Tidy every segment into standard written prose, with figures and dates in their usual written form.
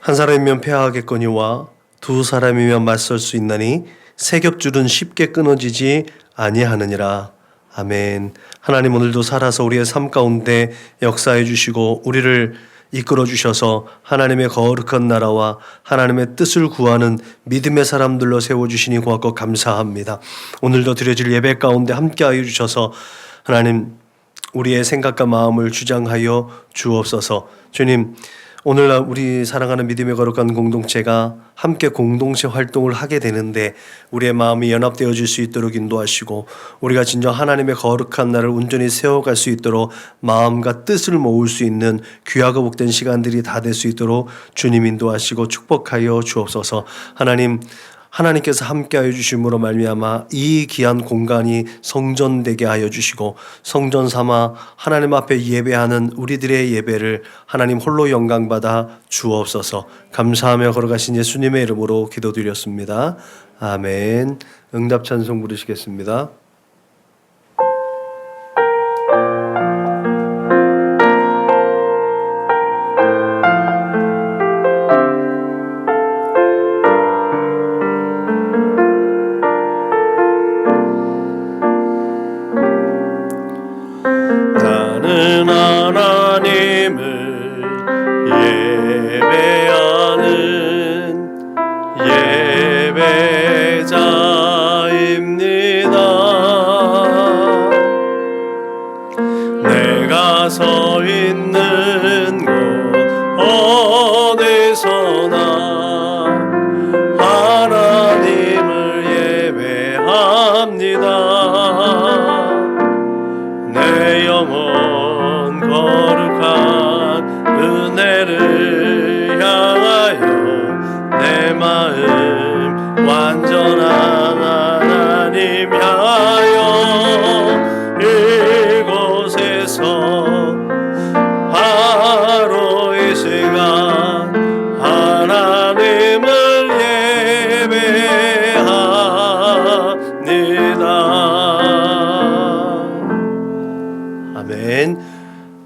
한 사람이면 패하겠거니와 두 사람이면 맞설 수 있나니 세 겹줄은 쉽게 끊어지지 아니하느니라. 아멘. 하나님, 오늘도 살아서 우리의 삶 가운데 역사해 주시고 우리를 이끌어 주셔서 하나님의 거룩한 나라와 하나님의 뜻을 구하는 믿음의 사람들로 세워주시니 고맙고 감사합니다. 오늘도 드려질 예배 가운데 함께하여 주셔서 하나님, 우리의 생각과 마음을 주장하여 주옵소서. 주님, 오늘날 우리 사랑하는 믿음의 거룩한 공동체가 함께 공동체 활동을 하게 되는데 우리의 마음이 연합되어질 수 있도록 인도하시고 우리가 진정 하나님의 거룩한 날을 온전히 세워갈 수 있도록 마음과 뜻을 모을 수 있는 귀하고 복된 시간들이 다 될 수 있도록 주님 인도하시고 축복하여 주옵소서. 하나님께서 함께하여 주심으로 말미암아 이 귀한 공간이 성전 되게 하여 주시고 성전 삼아 하나님 앞에 예배하는 우리들의 예배를 하나님 홀로 영광받아 주옵소서. 감사하며 걸어가신 예수님의 이름으로 기도드렸습니다. 아멘. 응답 찬송 부르시겠습니다. 나는 하나님을 예배하는 예배자입니다. 내가 서 있는 곳 어디서나 하나님을 예배합니다. 내 영혼 거룩한 은혜를 향하여 내 마음 완전한 하나님 향하여 이곳에서 바로 이 시간 하나님을 예배합니다. 아멘.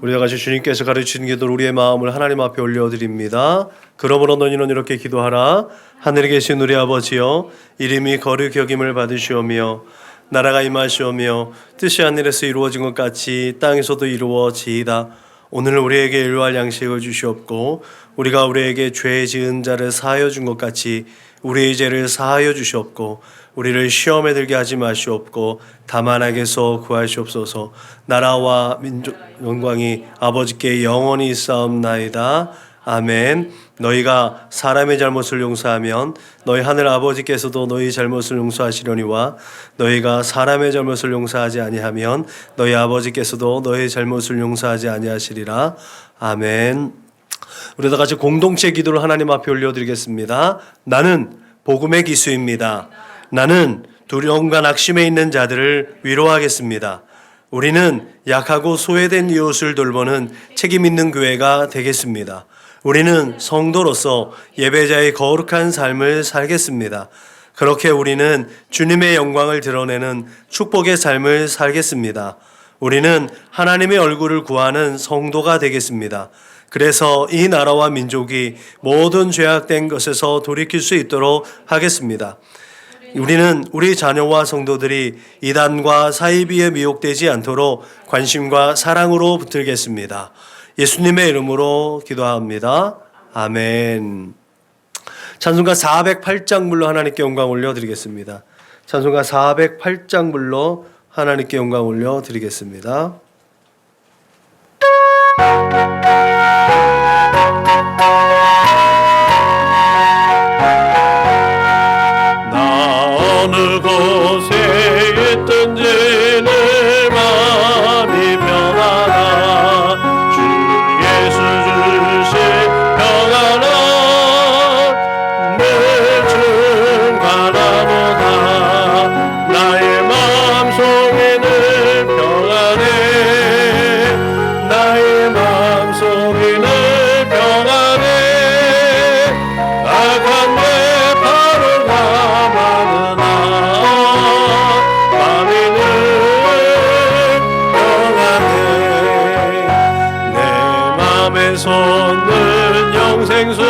우리와 같이 주님께서 가르치는 기도를 우리의 마음을 하나님 앞에 올려드립니다. 그러므로 너희는 이렇게 기도하라. 하늘에 계신 우리 아버지여, 이름이 거룩히 여김을 받으시오며 나라가 임하시오며 뜻이 하늘에서 이루어진 것 같이 땅에서도 이루어지이다. 오늘 우리에게 일용할 양식을 주시옵고 우리가 우리에게 죄 지은 자를 사하여 준 것 같이 우리의 죄를 사하여 주시옵고 우리를 시험에 들게 하지 마시옵고 다만 악에서 구하시옵소서. 나라와 민족 영광이 아버지께 영원히 있사옵나이다. 아멘. 너희가 사람의 잘못을 용서하면 너희 하늘 아버지께서도 너희 잘못을 용서하시려니와 너희가 사람의 잘못을 용서하지 아니하면 너희 아버지께서도 너희 잘못을 용서하지 아니하시리라. 아멘. 우리도 같이 공동체 기도를 하나님 앞에 올려드리겠습니다. 나는 복음의 기수입니다. 나는 두려움과 낙심에 있는 자들을 위로하겠습니다. 우리는 약하고 소외된 이웃을 돌보는 책임 있는 교회가 되겠습니다. 우리는 성도로서 예배자의 거룩한 삶을 살겠습니다. 그렇게 우리는 주님의 영광을 드러내는 축복의 삶을 살겠습니다. 우리는 하나님의 얼굴을 구하는 성도가 되겠습니다. 그래서 이 나라와 민족이 모든 죄악된 것에서 돌이킬 수 있도록 하겠습니다. 우리는 우리 자녀와 성도들이 이단과 사이비에 미혹되지 않도록 관심과 사랑으로 붙들겠습니다. 예수님의 이름으로 기도합니다. 아멘. 찬송가 408장 불러 하나님께 영광 올려드리겠습니다. 찬송가 408장 불러 하나님께 영광 올려드리겠습니다. 어느 곳에 있든지 늘 마음이 변하라. 주 예수 주신 평안아 늘 충만하도다. 나의 마음속에 늘 평안해. 나의 마음속에 늘 평안해. 악한 내 바로 가만은 솟는 영생수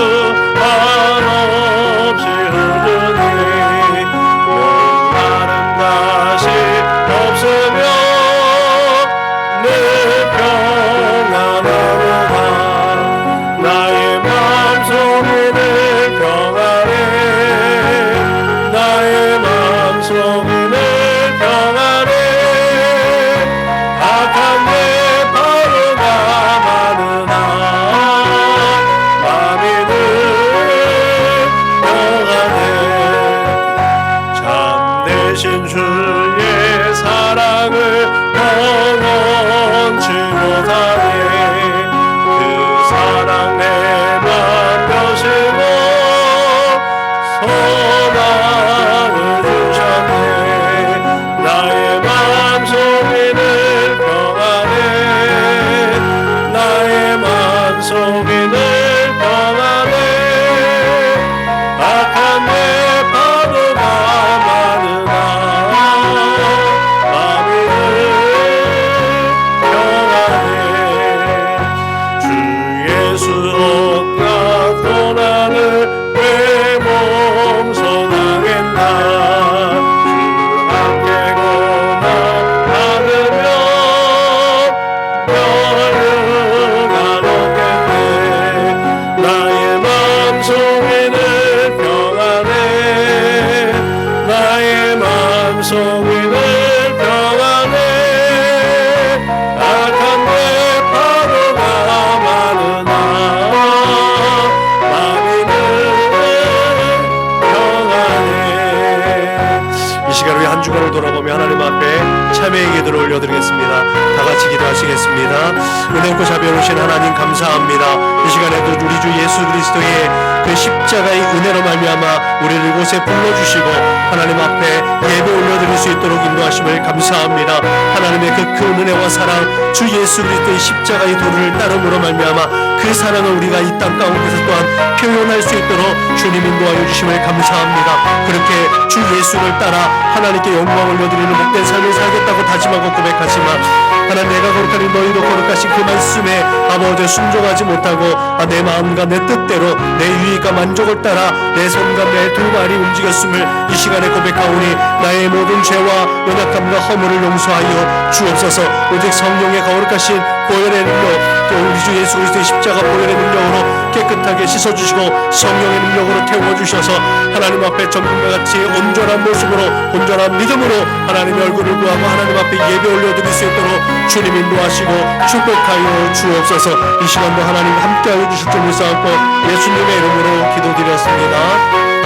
은혜롭고 자비로우신 하나님 감사합니다. 이 시간에도 우리 주 예수 그리스도의 그 십자가의 은혜로 말미암아 우리를 이곳에 불러주시고 하나님 앞에 예배 올려드릴 수 있도록 인도하심을 감사합니다. 하나님의 그 큰 은혜와 사랑, 주 예수 그리스도의 십자가의 도를 따름으로 말미암아 그 사랑을 우리가 이 땅 가운데서 또한 표현할 수 있도록 주님 인도하여 주심을 감사합니다. 그렇게 주 예수를 따라 하나님께 영광을 올려드리는 복된 삶을 살겠다고 다짐하고 고백하지만 하나님, 내가 거룩하니 너희도 거룩하신 그 말씀에 아버지 순종하지 못하고 내 마음과 내 뜻대로 내 유익과 만족을 따라 내 손과 내 두 발이 움직였음을 이 시간에 고백하오니 나의 모든 죄와 연약함과 허물을 용서하여 주옵소서. 오직 성령의 거룩하신 보혈의 능력, 또 우리 주 예수 그리스도의 십자가 보혈의 능력으로 깨끗하게 씻어주시고 성령의 능력으로 태워주셔서 하나님 앞에 정금과 같이 온전한 모습으로 온전한 믿음으로 하나님의 얼굴을 구하고 하나님 앞에 예배 올려드릴 수 있도록 주님 인도하시고 축복하여 주옵소서. 이 시간도 하나님 함께하여 주실 줄 믿사옵고 예수님의 이름으로 기도드렸습니다.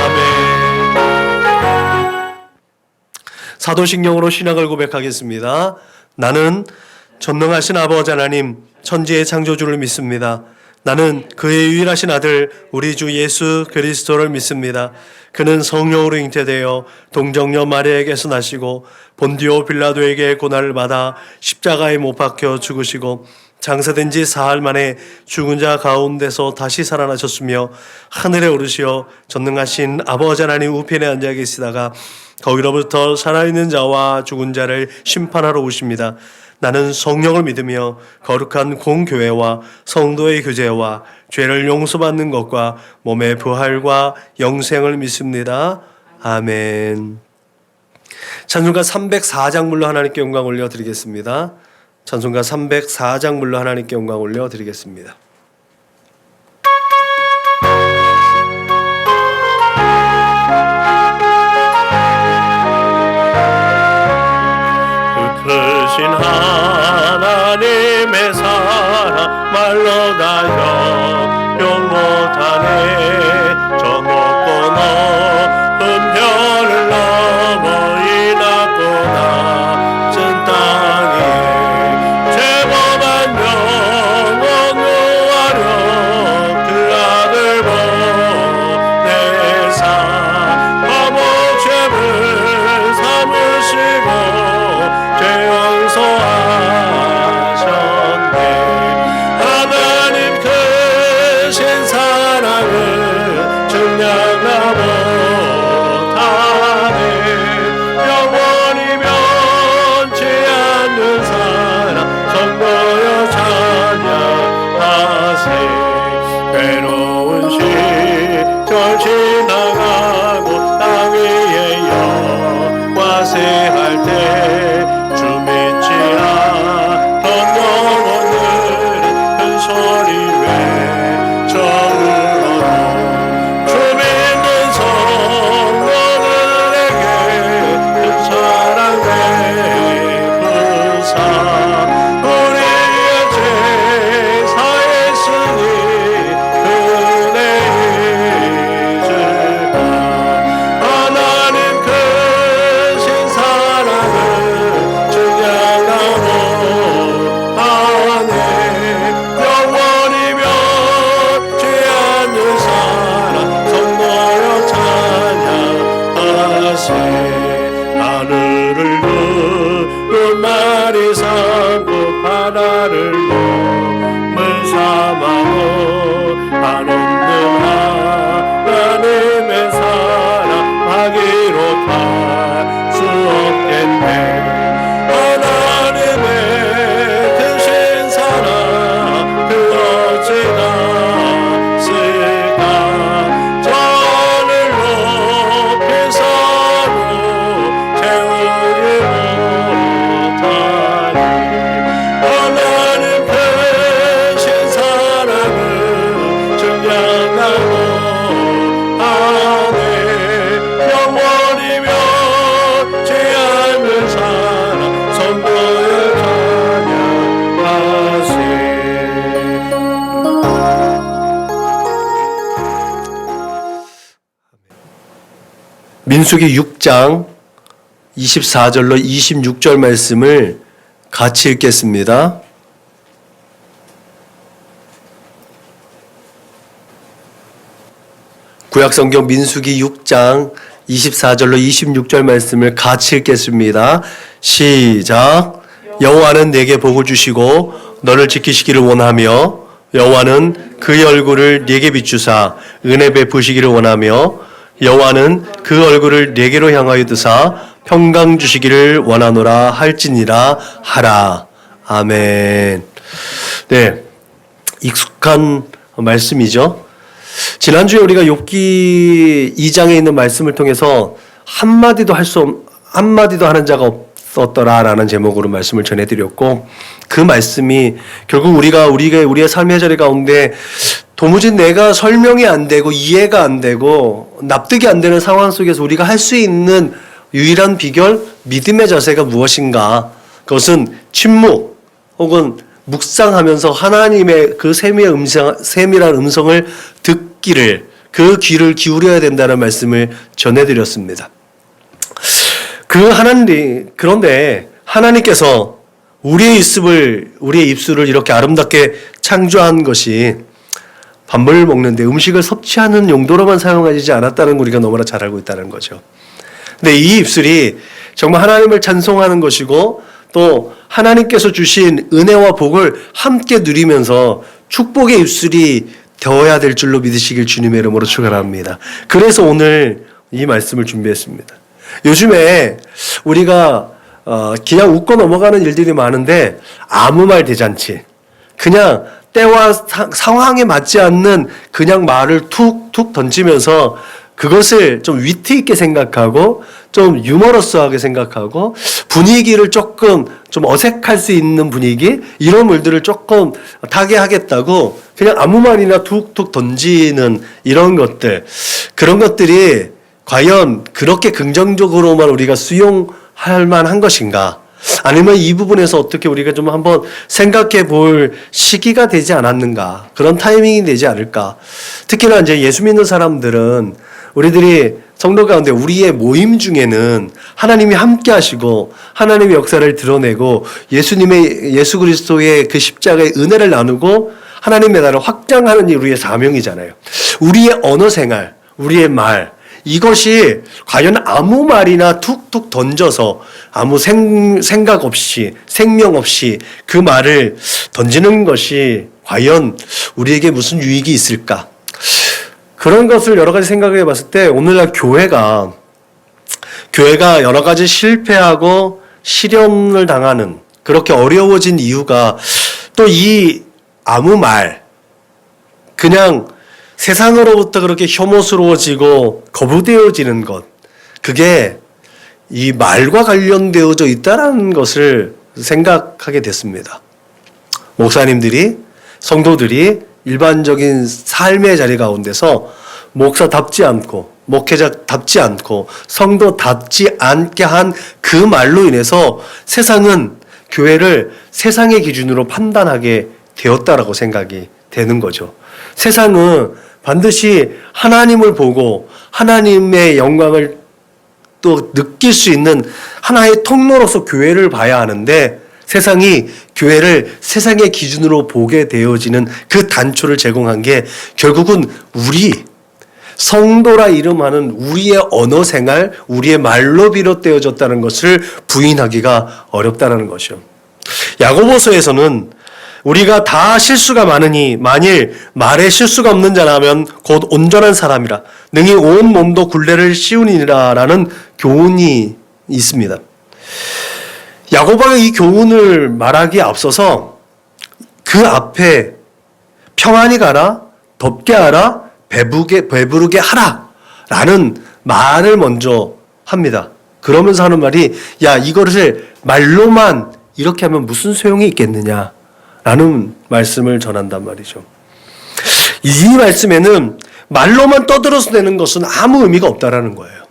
아멘. 사도신경으로 신앙을 고백하겠습니다. 나는 전능하신 아버지 하나님, 천지의 창조주를 믿습니다. 나는 그의 유일하신 아들 우리 주 예수 그리스도를 믿습니다. 그는 성령으로 잉태되어 동정녀 마리아에게서 나시고 본디오 빌라도에게 고난을 받아 십자가에 못 박혀 죽으시고 장사된 지 사흘 만에 죽은 자 가운데서 다시 살아나셨으며 하늘에 오르시어 전능하신 아버지 하나님 우편에 앉아 계시다가 거기로부터 살아있는 자와 죽은 자를 심판하러 오십니다. 나는 성령을 믿으며 거룩한 공교회와 성도의 교제와 죄를 용서받는 것과 몸의 부활과 영생을 믿습니다. 아멘. 찬송가 304장물로 하나님께 영광 올려드리겠습니다. 찬송가 304장물로 하나님께 영광 올려드리겠습니다. 크신 하나님의 사랑 말로 다 형용 못하네. 저 높고 높은 별을 넘어 이 낮고 낮은 땅에 죄범한 영혼 구하려 그 아들 보내사 바보 죄를 삼으시고 용서하셨네. 하나님 크신 사랑을 증량하 못하네. 영원히 변치 않는 사랑 성도여 찬양하세. 괴로운 시절 지나가고 땅 위에 영화세할 때 하늘을 구른 말이 삼고 바다를 몸을 삼아오. 한없는 하나님의 사랑하기로 할 수 없겠네. 하나님의 크신 사랑 그 어찌 닿을까. 저를 높이서 하나님 크신 사랑을 증량하고 하네. 영원히 변치 않는 사랑 성도의 찬양하세. 민수기 6장 24절로 26절 말씀을 같이 읽겠습니다. 구약성경 민수기 6장 24절로 26절 말씀을 같이 읽겠습니다. 시작. 여호와는 내게 복을 주시고 너를 지키시기를 원하며 여호와는 그의 얼굴을 내게 비추사 은혜 베푸시기를 원하며 여호와는 그 얼굴을 내게로 향하여 드사 평강 주시기를 원하노라 할지니라 하라. 아멘. 네, 익숙한 말씀이죠. 지난주에 우리가 욥기 2장에 있는 말씀을 통해서 한마디도 하는 자가 없었더라라는 제목으로 말씀을 전해드렸고, 그 말씀이 결국 우리의 삶의 자리 가운데 도무지 내가 설명이 안 되고 이해가 안 되고 납득이 안 되는 상황 속에서 우리가 할 수 있는 유일한 비결, 믿음의 자세가 무엇인가? 그것은 침묵 혹은 묵상하면서 하나님의 그 세밀한 음성을 듣기를, 그 귀를 기울여야 된다는 말씀을 전해드렸습니다. 그런데 하나님께서 우리의 입술을 이렇게 아름답게 창조한 것이 밥을 먹는데 음식을 섭취하는 용도로만 사용하지 않았다는 걸 우리가 너무나 잘 알고 있다는 거죠. 근데 이 입술이 정말 하나님을 찬송하는 것이고 또 하나님께서 주신 은혜와 복을 함께 누리면서 축복의 입술이 되어야 될 줄로 믿으시길 주님의 이름으로 축원합니다. 그래서 오늘 이 말씀을 준비했습니다. 요즘에 우리가 그냥 웃고 넘어가는 일들이 많은데 아무 말 대잔치, 그냥 때와 상황에 맞지 않는 그냥 말을 툭툭 던지면서 그것을 좀 위트 있게 생각하고 좀 유머러스하게 생각하고 분위기를 조금 좀 어색할 수 있는 분위기, 이런 물들을 조금 타게 하겠다고 그냥 아무 말이나 툭툭 던지는 이런 것들, 그런 것들이 과연 그렇게 긍정적으로만 우리가 수용할 만한 것인가? 아니면 이 부분에서 어떻게 우리가 좀 한번 생각해 볼 시기가 되지 않았는가? 그런 타이밍이 되지 않을까? 특히나 이제 예수 믿는 사람들은 우리들이 성도 가운데 우리의 모임 중에는 하나님이 함께 하시고 하나님의 역사를 드러내고 예수 그리스도의 그 십자가의 은혜를 나누고 하나님의 나라를 확장하는 게 우리의 사명이잖아요. 우리의 언어 생활, 우리의 말, 이것이 과연 아무 말이나 툭툭 던져서 아무 생각 없이 생명 없이 그 말을 던지는 것이 과연 우리에게 무슨 유익이 있을까? 그런 것을 여러 가지 생각해 봤을 때 오늘날 교회가 여러 가지 실패하고 시련을 당하는, 그렇게 어려워진 이유가 또 이 아무 말, 그냥 세상으로부터 그렇게 혐오스러워지고 거부되어지는 것, 그게 이 말과 관련되어져 있다는 것을 생각하게 됐습니다. 목사님들이, 성도들이 일반적인 삶의 자리 가운데서 목사답지 않고 목회자답지 않고 성도답지 않게 한 그 말로 인해서 세상은 교회를 세상의 기준으로 판단하게 되었다라고 생각이 되는 거죠. 세상은 반드시 하나님을 보고 하나님의 영광을 또 느낄 수 있는 하나의 통로로서 교회를 봐야 하는데, 세상이 교회를 세상의 기준으로 보게 되어지는 그 단초를 제공한 게 결국은 우리 성도라 이름하는 우리의 언어 생활, 우리의 말로 비롯되어졌다는 것을 부인하기가 어렵다는 것이요. 야고보서에서는 우리가 다 실수가 많으니 만일 말에 실수가 없는 자라면 곧 온전한 사람이라 능히 온 몸도 굴레를 씌우니라 라는 교훈이 있습니다. 야고보가 이 교훈을 말하기에 앞서서 그 앞에 평안히 가라, 덥게 하라, 배부르게 하라 라는 말을 먼저 합니다. 그러면서 하는 말이, 야, 이거를 말로만 이렇게 하면 무슨 소용이 있겠느냐 라는 말씀을 전한단 말이죠. 이 말씀에는 말로만 떠들어서 되는 것은 아무 의미가 없다라는 거예요.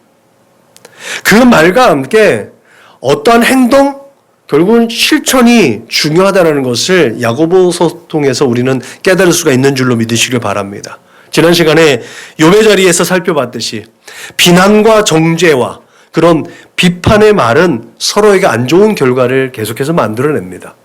그 말과 함께 어떠한 행동, 결국은 실천이 중요하다는 것을 야고보서 통해서 우리는 깨달을 수가 있는 줄로 믿으시길 바랍니다. 지난 시간에 욥의 자리에서 살펴봤듯이 비난과 정죄와 그런 비판의 말은 서로에게 안 좋은 결과를 계속해서 만들어냅니다.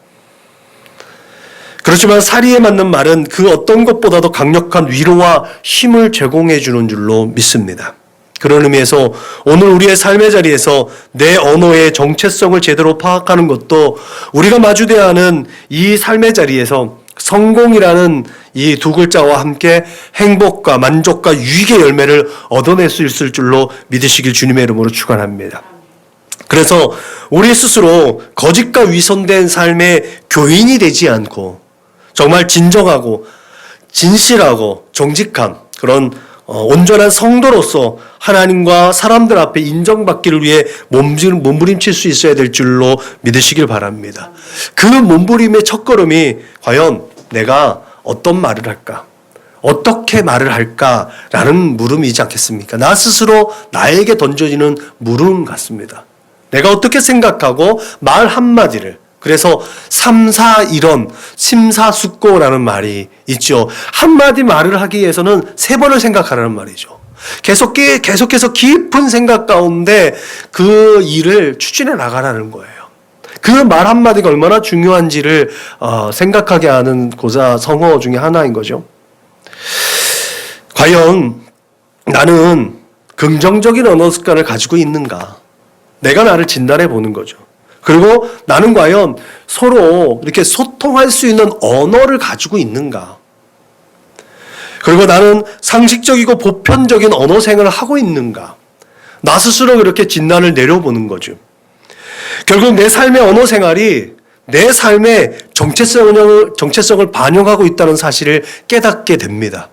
그렇지만 사리에 맞는 말은 그 어떤 것보다도 강력한 위로와 힘을 제공해 주는 줄로 믿습니다. 그런 의미에서 오늘 우리의 삶의 자리에서 내 언어의 정체성을 제대로 파악하는 것도 우리가 마주대야 하는 이 삶의 자리에서 성공이라는 이 두 글자와 함께 행복과 만족과 유익의 열매를 얻어낼 수 있을 줄로 믿으시길 주님의 이름으로 축원합니다. 그래서 우리 스스로 거짓과 위선된 삶의 교인이 되지 않고 정말 진정하고 진실하고 정직한 그런 온전한 성도로서 하나님과 사람들 앞에 인정받기를 위해 몸부림칠 수 있어야 될 줄로 믿으시길 바랍니다. 그 몸부림의 첫걸음이 과연 내가 어떤 말을 할까? 어떻게 말을 할까라는 물음이지 않겠습니까? 나 스스로 나에게 던져지는 물음 같습니다. 내가 어떻게 생각하고 말 한마디를, 그래서 삼사일언, 심사숙고라는 말이 있죠. 한마디 말을 하기 위해서는 3번을 생각하라는 말이죠. 계속해서 깊은 생각 가운데 그 일을 추진해 나가라는 거예요. 그 말 한마디가 얼마나 중요한지를 생각하게 하는 고사 성어 중에 하나인 거죠. 과연 나는 긍정적인 언어 습관을 가지고 있는가? 내가 나를 진단해 보는 거죠. 그리고 나는 과연 서로 이렇게 소통할 수 있는 언어를 가지고 있는가? 그리고 나는 상식적이고 보편적인 언어 생활을 하고 있는가? 나 스스로 그렇게 진단을 내려보는 거죠. 결국 내 삶의 언어 생활이 내 삶의 정체성을 반영하고 있다는 사실을 깨닫게 됩니다.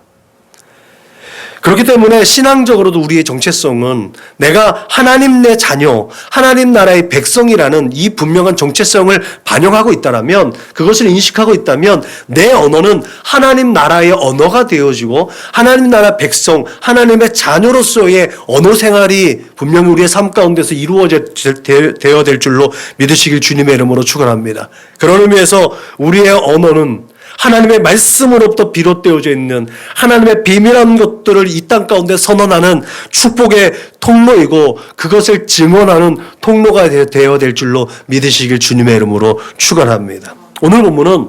그렇기 때문에 신앙적으로도 우리의 정체성은 내가 하나님 내 자녀, 하나님 나라의 백성이라는 이 분명한 정체성을 반영하고 있다면, 그것을 인식하고 있다면 내 언어는 하나님 나라의 언어가 되어지고 하나님 나라 백성, 하나님의 자녀로서의 언어 생활이 분명히 우리의 삶 가운데서 이루어져야 될 줄로 믿으시길 주님의 이름으로 축원합니다. 그런 의미에서 우리의 언어는 하나님의 말씀으로부터 비롯되어져 있는 하나님의 비밀한 것들을 이 땅 가운데 선언하는 축복의 통로이고 그것을 증언하는 통로가 되어야 될 줄로 믿으시길 주님의 이름으로 축원합니다. 오늘 본문은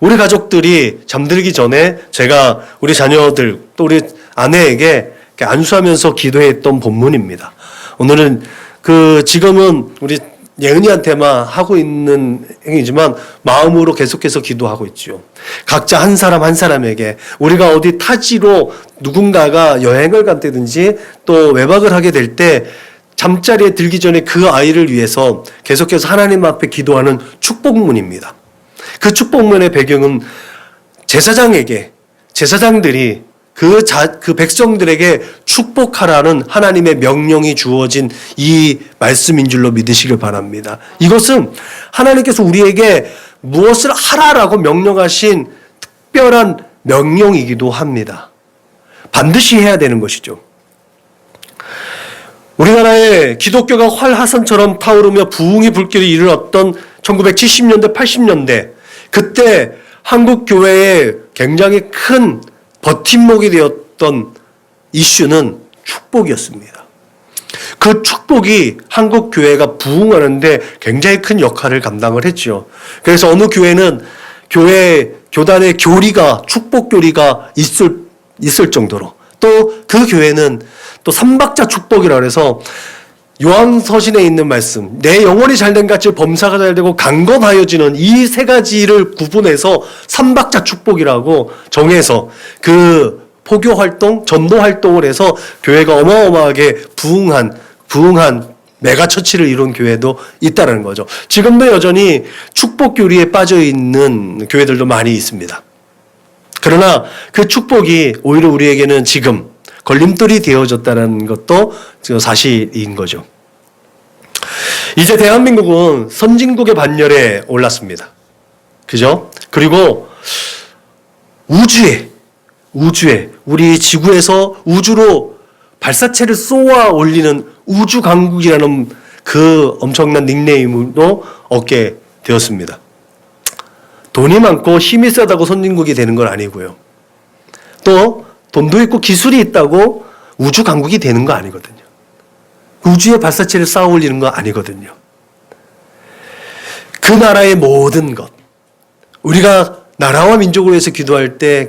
우리 가족들이 잠들기 전에 제가 우리 자녀들 또 우리 아내에게 안수하면서 기도했던 본문입니다. 오늘은 지금은 우리 예은이한테만 하고 있는 행위지만 마음으로 계속해서 기도하고 있죠. 각자 한 사람 한 사람에게 우리가 어디 타지로 누군가가 여행을 간다든지 또 외박을 하게 될 때 잠자리에 들기 전에 그 아이를 위해서 계속해서 하나님 앞에 기도하는 축복문입니다. 그 축복문의 배경은 제사장들이 그 백성들에게 축복하라는 하나님의 명령이 주어진 이 말씀인 줄로 믿으시길 바랍니다. 이것은 하나님께서 우리에게 무엇을 하라라고 명령하신 특별한 명령이기도 합니다. 반드시 해야 되는 것이죠. 우리나라에 기독교가 활화산처럼 타오르며 부흥의 불길이 일어났던 1970년대, 80년대 그때 한국 교회에 굉장히 큰 버팀목이 되었던 이슈는 축복이었습니다. 그 축복이 한국 교회가 부흥하는데 굉장히 큰 역할을 감당을 했죠. 그래서 어느 교회는 교단의 교리가 축복 교리가 있을 정도로 또 그 교회는 또 삼박자 축복이라고 해서 요한서신에 있는 말씀, 내 영혼이 잘된 같이 범사가 잘되고 강건하여지는 이 3가지를 구분해서 삼박자 축복이라고 정해서 그 포교 활동, 전도 활동을 해서 교회가 어마어마하게 부흥한 메가처치를 이룬 교회도 있다는 거죠. 지금도 여전히 축복 교리에 빠져 있는 교회들도 많이 있습니다. 그러나 그 축복이 오히려 우리에게는 지금 걸림돌이 되어졌다는 것도 사실인 거죠. 이제 대한민국은 선진국의 반열에 올랐습니다. 그죠? 그리고 우주에 우리 지구에서 우주로 발사체를 쏘아 올리는 우주 강국이라는 그 엄청난 닉네임도 얻게 되었습니다. 돈이 많고 힘이 세다고 선진국이 되는 건 아니고요. 또 돈도 있고 기술이 있다고 우주 강국이 되는 거 아니거든요. 우주에 발사체를 쌓아 올리는 거 아니거든요. 그 나라의 모든 것, 우리가 나라와 민족을 위해서 기도할 때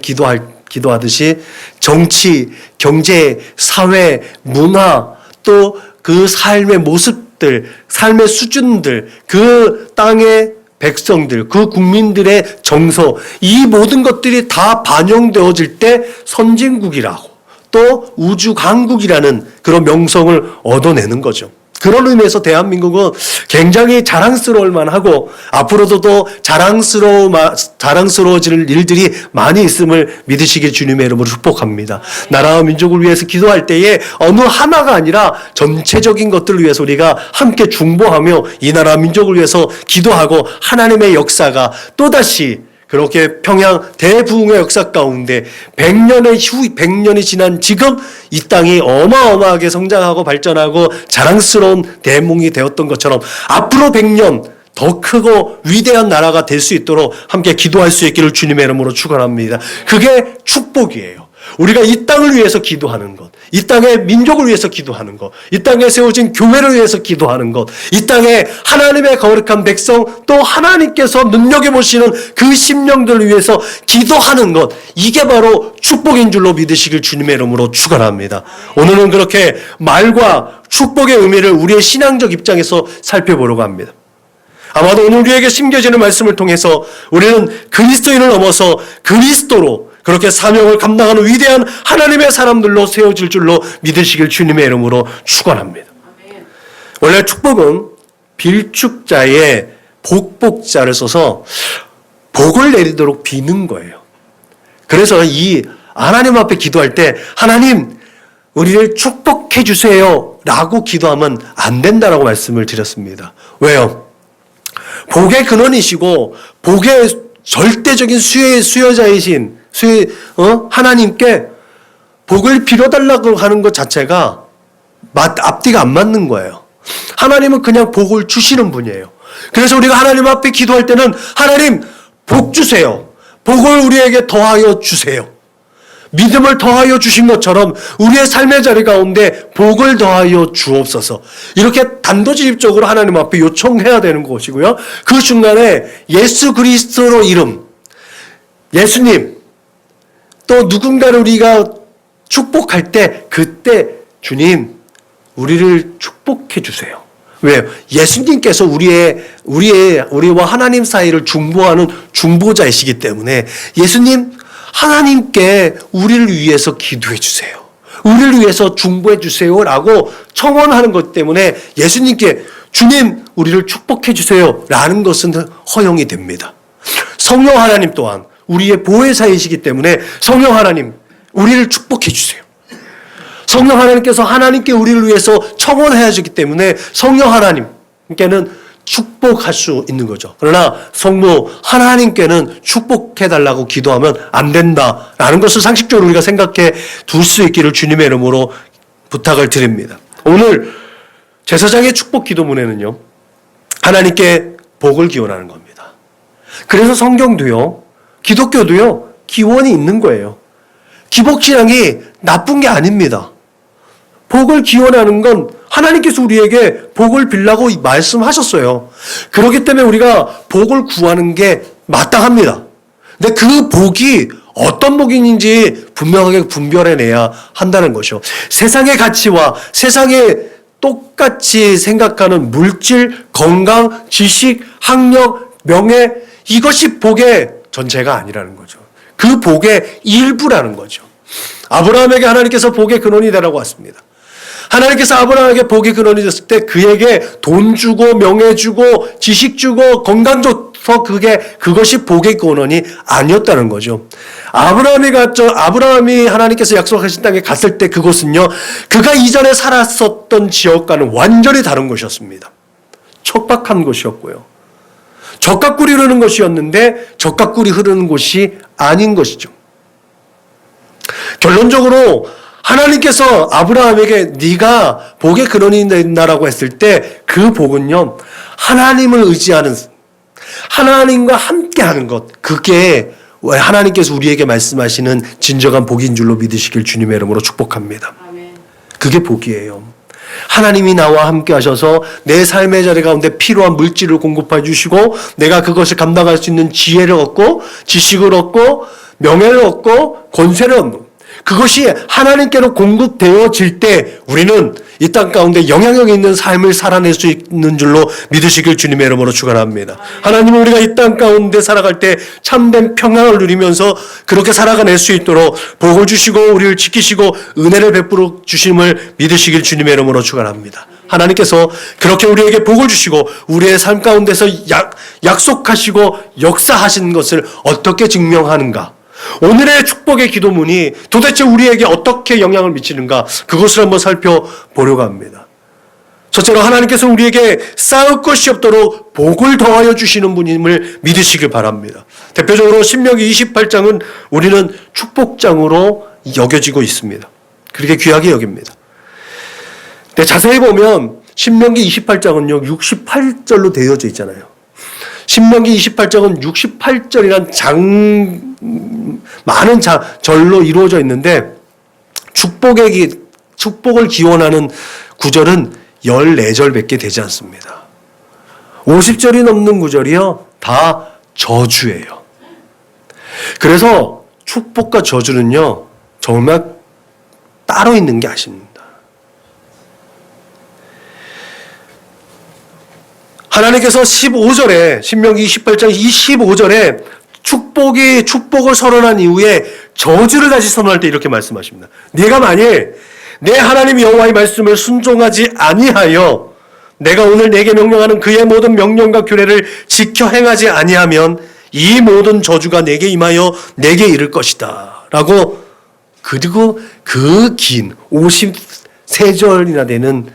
기도하듯이 정치, 경제, 사회, 문화 또 그 삶의 모습들, 삶의 수준들, 그 땅의 백성들, 그 국민들의 정서, 이 모든 것들이 다 반영되어질 때 선진국이라고 또 우주 강국이라는 그런 명성을 얻어내는 거죠. 그런 의미에서 대한민국은 굉장히 자랑스러울 만하고 앞으로도 더 자랑스러워질 일들이 많이 있음을 믿으시길 주님의 이름으로 축복합니다. 나라와 민족을 위해서 기도할 때에 어느 하나가 아니라 전체적인 것들을 위해서 우리가 함께 중보하며 이 나라 민족을 위해서 기도하고 하나님의 역사가 또다시 그렇게 평양 대부흥의 역사 가운데 100년이 지난 지금 이 땅이 어마어마하게 성장하고 발전하고 자랑스러운 대몽이 되었던 것처럼 앞으로 100년 더 크고 위대한 나라가 될 수 있도록 함께 기도할 수 있기를 주님의 이름으로 축원합니다. 그게 축복이에요. 우리가 이 땅을 위해서 기도하는 것, 이 땅의 민족을 위해서 기도하는 것, 이 땅에 세워진 교회를 위해서 기도하는 것, 이 땅에 하나님의 거룩한 백성 또 하나님께서 눈여겨보시는 그 심령들을 위해서 기도하는 것, 이게 바로 축복인 줄로 믿으시길 주님의 이름으로 축원합니다. 오늘은 그렇게 말과 축복의 의미를 우리의 신앙적 입장에서 살펴보려고 합니다. 아마도 오늘 우리에게 심겨지는 말씀을 통해서 우리는 그리스도인을 넘어서 그리스도로 그렇게 사명을 감당하는 위대한 하나님의 사람들로 세워질 줄로 믿으시길 주님의 이름으로 축원합니다. 원래 축복은 빌축자의 복복자를 써서 복을 내리도록 비는 거예요. 그래서 이 하나님 앞에 기도할 때 하나님 우리를 축복해 주세요 라고 기도하면 안 된다라고 말씀을 드렸습니다. 왜요? 복의 근원이시고 복의 절대적인 수여자이신 하나님께 복을 빌어달라고 하는 것 자체가 앞뒤가 안 맞는 거예요. 하나님은 그냥 복을 주시는 분이에요. 그래서 우리가 하나님 앞에 기도할 때는 하나님 복 주세요. 복을 우리에게 더하여 주세요. 믿음을 더하여 주신 것처럼 우리의 삶의 자리 가운데 복을 더하여 주옵소서. 이렇게 단도직입적으로 하나님 앞에 요청해야 되는 것이고요. 그 중간에 예수 그리스도로 이름, 예수님, 또 누군가를 우리가 축복할 때 그때 주님 우리를 축복해 주세요. 왜요? 예수님께서 우리와 하나님 사이를 중보하는 중보자이시기 때문에 예수님 하나님께 우리를 위해서 기도해 주세요. 우리를 위해서 중보해 주세요 라고 청원하는 것 때문에 예수님께 주님 우리를 축복해 주세요 라는 것은 허용이 됩니다. 성령 하나님 또한 우리의 보혜사이시기 때문에 성령 하나님 우리를 축복해 주세요. 성령 하나님께서 하나님께 우리를 위해서 청원해야 하기 때문에 성령 하나님께는 축복할 수 있는 거죠. 그러나 성부 하나님께는 축복해달라고 기도하면 안 된다라는 것을 상식적으로 우리가 생각해 둘 수 있기를 주님의 이름으로 부탁을 드립니다. 오늘 제사장의 축복 기도문에는요. 하나님께 복을 기원하는 겁니다. 그래서 성경도요. 기독교도요. 기원이 있는 거예요. 기복신앙이 나쁜 게 아닙니다. 복을 기원하는 건 하나님께서 우리에게 복을 빌라고 말씀하셨어요. 그렇기 때문에 우리가 복을 구하는 게 마땅합니다. 근데 그 복이 어떤 복인지 분명하게 분별해내야 한다는 것이요. 세상의 가치와 세상에 똑같이 생각하는 물질, 건강, 지식, 학력, 명예 이것이 복의 전체가 아니라는 거죠. 그 복의 일부라는 거죠. 아브라함에게 하나님께서 복의 근원이 되라고 왔습니다. 하나님께서 아브라함에게 복의 근원이 됐을 때 그에게 돈 주고 명예 주고 지식 주고 건강 줘서 그것이 복의 근원이 아니었다는 거죠. 아브라함이 하나님께서 약속하신 땅에 갔을 때 그곳은요. 그가 이전에 살았었던 지역과는 완전히 다른 곳이었습니다. 척박한 곳이었고요. 젖가꿀이 흐르는 곳이었는데 젖가꿀이 흐르는 곳이 아닌 것이죠. 결론적으로 하나님께서 아브라함에게 네가 복의 근원이 된다라고 했을 때 그 복은요. 하나님을 의지하는 하나님과 함께하는 것 그게 하나님께서 우리에게 말씀하시는 진정한 복인 줄로 믿으시길 주님의 이름으로 축복합니다. 그게 복이에요. 하나님이 나와 함께 하셔서 내 삶의 자리 가운데 필요한 물질을 공급해 주시고 내가 그것을 감당할 수 있는 지혜를 얻고 지식을 얻고 명예를 얻고 권세를 얻는 그것이 하나님께로 공급되어질 때 우리는 이 땅 가운데 영향력 있는 삶을 살아낼 수 있는 줄로 믿으시길 주님의 이름으로 축원합니다. 하나님은 우리가 이 땅 가운데 살아갈 때 참된 평안을 누리면서 그렇게 살아가낼 수 있도록 복을 주시고 우리를 지키시고 은혜를 베풀어 주심을 믿으시길 주님의 이름으로 축원합니다. 하나님께서 그렇게 우리에게 복을 주시고 우리의 삶 가운데서 약속하시고 역사하신 것을 어떻게 증명하는가? 오늘의 축복의 기도문이 도대체 우리에게 어떻게 영향을 미치는가 그것을 한번 살펴보려고 합니다. 첫째로 하나님께서 우리에게 쌓을 것이 없도록 복을 더하여 주시는 분임을 믿으시길 바랍니다. 대표적으로 신명기 28장은 우리는 축복장으로 여겨지고 있습니다. 그렇게 귀하게 여깁니다. 근데 자세히 보면 신명기 28장은요 68절로 되어져 있잖아요. 신명기 28장은 68절이란 많은 절로 이루어져 있는데 축복을 기원하는 구절은 14절밖에 되지 않습니다. 50절이 넘는 구절이요 다 저주예요. 그래서 축복과 저주는요 정말 따로 있는 게 아십니다. 하나님께서 15절에 신명기 28장 25절에 축복을 선언한 이후에 저주를 다시 선언할 때 이렇게 말씀하십니다. 네가 만일 내 하나님 여호와의 말씀을 순종하지 아니하여 내가 오늘 내게 명령하는 그의 모든 명령과 규례를 지켜 행하지 아니하면 이 모든 저주가 내게 임하여 내게 이를 것이다. 라고 그리고 그 긴 53절이나 되는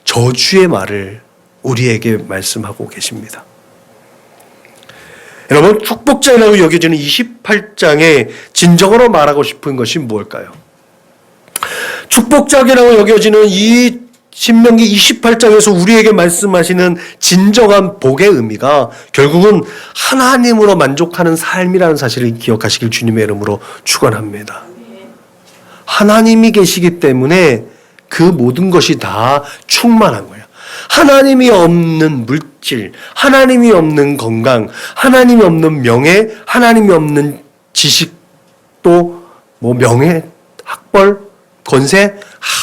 저주의 말을 우리에게 말씀하고 계십니다. 여러분 축복장이라고 여겨지는 28장에 진정으로 말하고 싶은 것이 무엇일까요? 축복장이라고 여겨지는 이 신명기 28장에서 우리에게 말씀하시는 진정한 복의 의미가 결국은 하나님으로 만족하는 삶이라는 사실을 기억하시길 주님의 이름으로 축원합니다. 하나님이 계시기 때문에 그 모든 것이 다 충만한 거예요. 하나님이 없는 물질, 하나님이 없는 건강, 하나님이 없는 명예, 하나님이 없는 지식도 명예, 학벌, 권세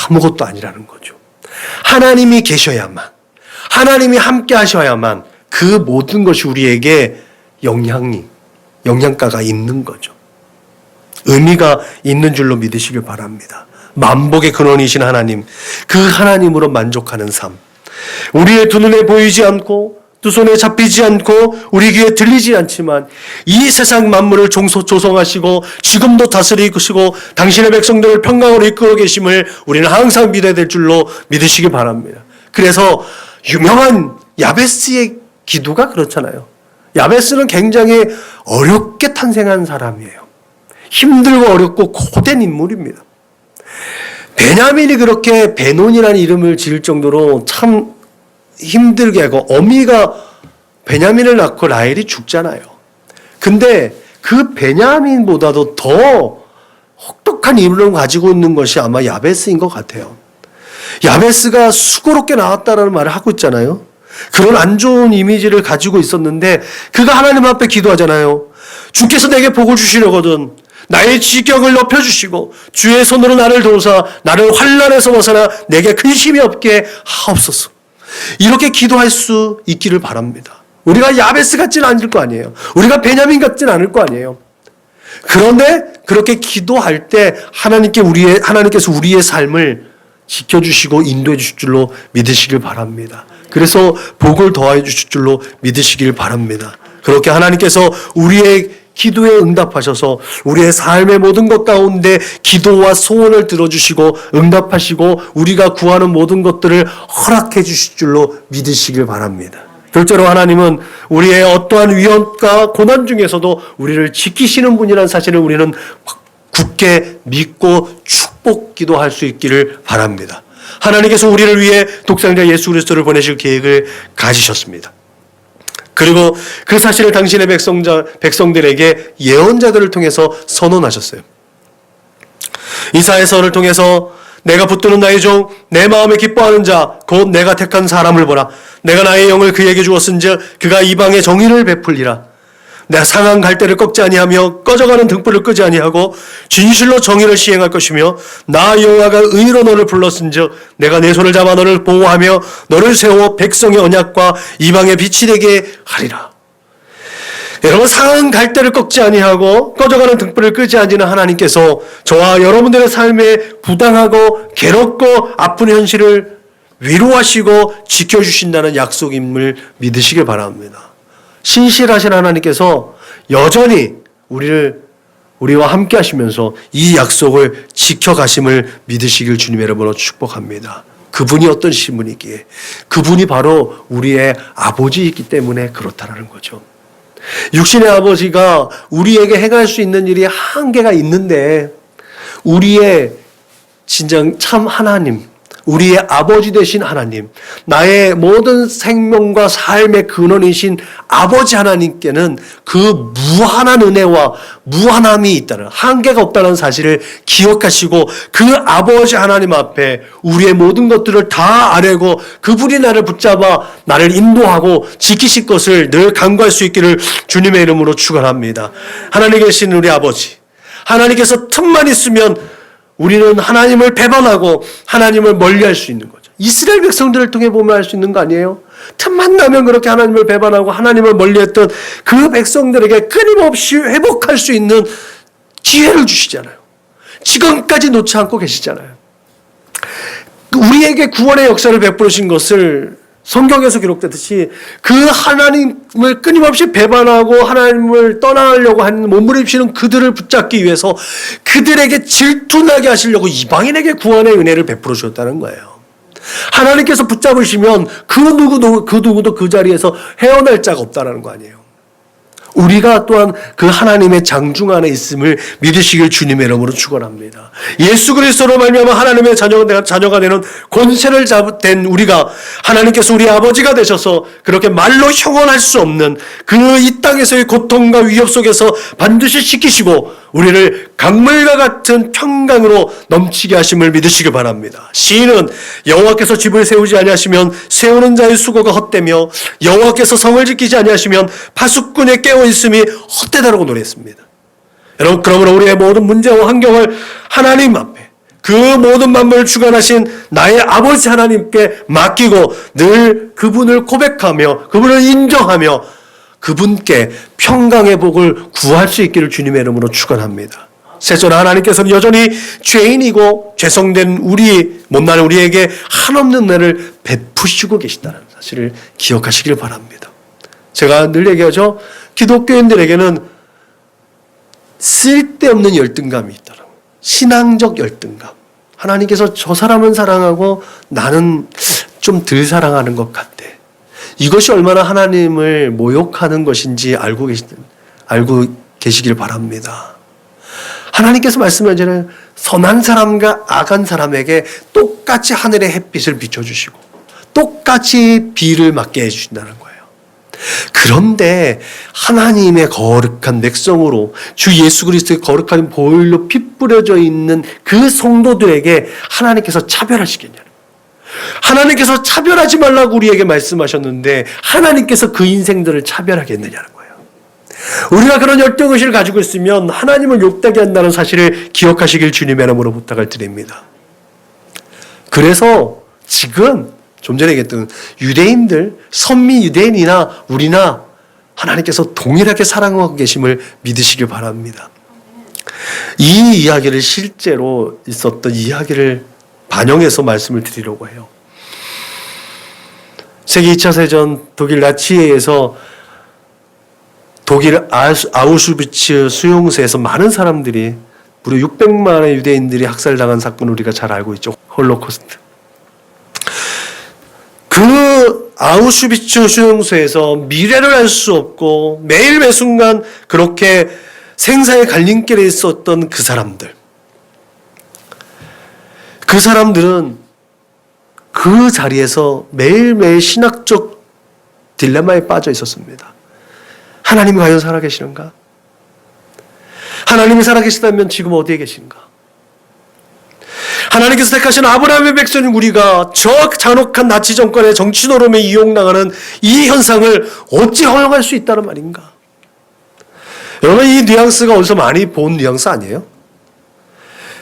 아무것도 아니라는 거죠. 하나님이 계셔야만, 하나님이 함께 하셔야만 그 모든 것이 우리에게 영양가가 있는 거죠. 의미가 있는 줄로 믿으시길 바랍니다. 만복의 근원이신 하나님, 그 하나님으로 만족하는 삶. 우리의 두 눈에 보이지 않고 두 손에 잡히지 않고 우리 귀에 들리지 않지만 이 세상 만물을 조성하시고 지금도 다스리시고 당신의 백성들을 평강으로 이끌어 계심을 우리는 항상 믿어야 될 줄로 믿으시기 바랍니다. 그래서 유명한 야베스의 기도가 그렇잖아요. 야베스는 굉장히 어렵게 탄생한 사람이에요. 힘들고 어렵고 고된 인물입니다. 베냐민이 그렇게 베논이라는 이름을 지을 정도로 참 힘들게 하고 어미가 베냐민을 낳고 라헬이 죽잖아요. 근데 그 베냐민보다도 더 혹독한 이름을 가지고 있는 것이 아마 야베스인 것 같아요. 야베스가 수고롭게 나왔다라는 말을 하고 있잖아요. 그런 안 좋은 이미지를 가지고 있었는데 그가 하나님 앞에 기도하잖아요. 주께서 내게 복을 주시려거든 나의 지경을 높여주시고 주의 손으로 나를 도우사 나를 환난에서 벗어나 내게 근심이 없게 하옵소서. 이렇게 기도할 수 있기를 바랍니다. 우리가 야베스 같지는 않을 거 아니에요. 우리가 베냐민 같지는 않을 거 아니에요. 그런데 그렇게 기도할 때 하나님께서 우리의 삶을 지켜주시고 인도해 주실 줄로 믿으시길 바랍니다. 그래서 복을 더하여 주실 줄로 믿으시길 바랍니다. 그렇게 하나님께서 우리의 기도에 응답하셔서 우리의 삶의 모든 것 가운데 기도와 소원을 들어주시고 응답하시고 우리가 구하는 모든 것들을 허락해 주실 줄로 믿으시길 바랍니다. 둘째로 하나님은 우리의 어떠한 위험과 고난 중에서도 우리를 지키시는 분이라는 사실을 우리는 굳게 믿고 축복 기도할 수 있기를 바랍니다. 하나님께서 우리를 위해 독생자 예수 그리스도를 보내실 계획을 가지셨습니다. 그리고 그 사실을 당신의 백성들에게 예언자들을 통해서 선언하셨어요. 이사야서를 통해서 내가 붙드는 나의 종, 내 마음에 기뻐하는 자, 곧 내가 택한 사람을 보라. 내가 나의 영을 그에게 주었은즉 그가 이방에 정의를 베풀리라. 내가 상한 갈대를 꺾지 아니하며 꺼져가는 등불을 끄지 아니하고 진실로 정의를 시행할 것이며 나 여호와가 의로 너를 불렀은즉 내가 내 손을 잡아 너를 보호하며 너를 세워 백성의 언약과 이방의 빛이 되게 하리라. 여러분, 상한 갈대를 꺾지 아니하고 꺼져가는 등불을 끄지 아니하는 하나님께서 저와 여러분들의 삶에 부당하고 괴롭고 아픈 현실을 위로하시고 지켜주신다는 약속임을 믿으시길 바랍니다. 신실하신 하나님께서 여전히 우리와 함께 하시면서 이 약속을 지켜가심을 믿으시길 주님의 이름으로 축복합니다. 그분이 어떤 신분이기에, 그분이 바로 우리의 아버지이기 때문에 그렇다라는 거죠. 육신의 아버지가 우리에게 행할 수 있는 일이 한계가 있는데 우리의 진정 참 하나님, 우리의 아버지 되신 하나님, 나의 모든 생명과 삶의 근원이신 아버지 하나님께는 그 무한한 은혜와 무한함이 있다는, 한계가 없다는 사실을 기억하시고 그 아버지 하나님 앞에 우리의 모든 것들을 다 아뢰고 그분이 나를 붙잡아 나를 인도하고 지키실 것을 늘 간구할 수 있기를 주님의 이름으로 축원합니다. 하나님 계신 우리 아버지, 하나님께서 틈만 있으면 우리는 하나님을 배반하고 하나님을 멀리할 수 있는 거죠. 이스라엘 백성들을 통해 보면 알 수 있는 거 아니에요? 틈만 나면 그렇게 하나님을 배반하고 하나님을 멀리했던 그 백성들에게 끊임없이 회복할 수 있는 기회를 주시잖아요. 지금까지 놓지 않고 계시잖아요. 우리에게 구원의 역사를 베푸신 것을 성경에서 기록되듯이 그 하나님을 끊임없이 배반하고 하나님을 떠나려고 하는 몸부림치는 그들을 붙잡기 위해서 그들에게 질투나게 하시려고 이방인에게 구원의 은혜를 베풀어 주셨다는 거예요. 하나님께서 붙잡으시면 그 누구도 그 자리에서 헤어날 자가 없다는 거 아니에요. 우리가 또한 그 하나님의 장중 안에 있음을 믿으시길 주님의 이름으로 축원합니다. 예수 그리스도로 말미암아 하나님의 자녀가 되는 권세를 잡은 우리가 하나님께서 우리 아버지가 되셔서 그렇게 말로 형언할 수 없는 그 이 땅에서의 고통과 위협 속에서 반드시 지키시고 우리를 강물과 같은 평강으로 넘치게 하심을 믿으시길 바랍니다. 시인은 여호와께서 집을 세우지 아니하시면 세우는 자의 수고가 헛되며 여호와께서 성을 지키지 아니하시면 파수꾼의 깨어 있음이 헛되다라고 노래했습니다. 여러분, 그러므로 우리의 모든 문제와 환경을 하나님 앞에 그 모든 만물을 주관하신 나의 아버지 하나님께 맡기고 늘 그분을 고백하며 그분을 인정하며 그분께 평강의 복을 구할 수 있기를 주님의 이름으로 축원합니다. 셋째로 하나님께서는 여전히 죄인이고 죄성된 못난 우리에게 한없는 은혜를 베푸시고 계시다는 사실을 기억하시길 바랍니다. 제가 늘 얘기하죠. 기독교인들에게는 쓸데없는 열등감이 있다는 거예요. 신앙적 열등감. 하나님께서 저 사람은 사랑하고 나는 좀 덜 사랑하는 것 같대. 이것이 얼마나 하나님을 모욕하는 것인지 알고 계시길 바랍니다. 하나님께서 말씀하시는 선한 사람과 악한 사람에게 똑같이 하늘의 햇빛을 비춰주시고 똑같이 비를 맞게 해주신다는 거예요. 그런데 하나님의 거룩한 백성으로 주 예수 그리스도의 거룩한 보혈로 피 뿌려져 있는 그 성도들에게 하나님께서 차별하시겠냐는 거예요. 하나님께서 차별하지 말라고 우리에게 말씀하셨는데 하나님께서 그 인생들을 차별하겠느냐는 거예요. 우리가 그런 열등의식을 가지고 있으면 하나님을 욕되게 한다는 사실을 기억하시길 주님의 이름으로 부탁을 드립니다. 그래서 지금 좀 전에 얘기했던 유대인들, 선미 유대인이나 우리나 하나님께서 동일하게 사랑하고 계심을 믿으시길 바랍니다. 이 이야기를 실제로 있었던 이야기를 반영해서 말씀을 드리려고 해요. 세계 2차 세전 독일 나치에서 독일 아우슈비츠 수용소에서 많은 사람들이 무려 600만의 유대인들이 학살당한 사건을 우리가 잘 알고 있죠. 홀로코스트. 그 아우슈비츠 수용소에서 미래를 알 수 없고 매일 매순간 그렇게 생사의 갈림길에 있었던 그 사람들은 그 자리에서 매일매일 신학적 딜레마에 빠져 있었습니다. 하나님이 과연 살아계시는가? 하나님이 살아계시다면 지금 어디에 계신가? 하나님께서 택하신 아브라함의 백성인 우리가 저 잔혹한 나치 정권의 정치 노름에 이용당하는 이 현상을 어찌 허용할 수 있다는 말인가? 여러분, 이 뉘앙스가 어디서 많이 본 뉘앙스 아니에요?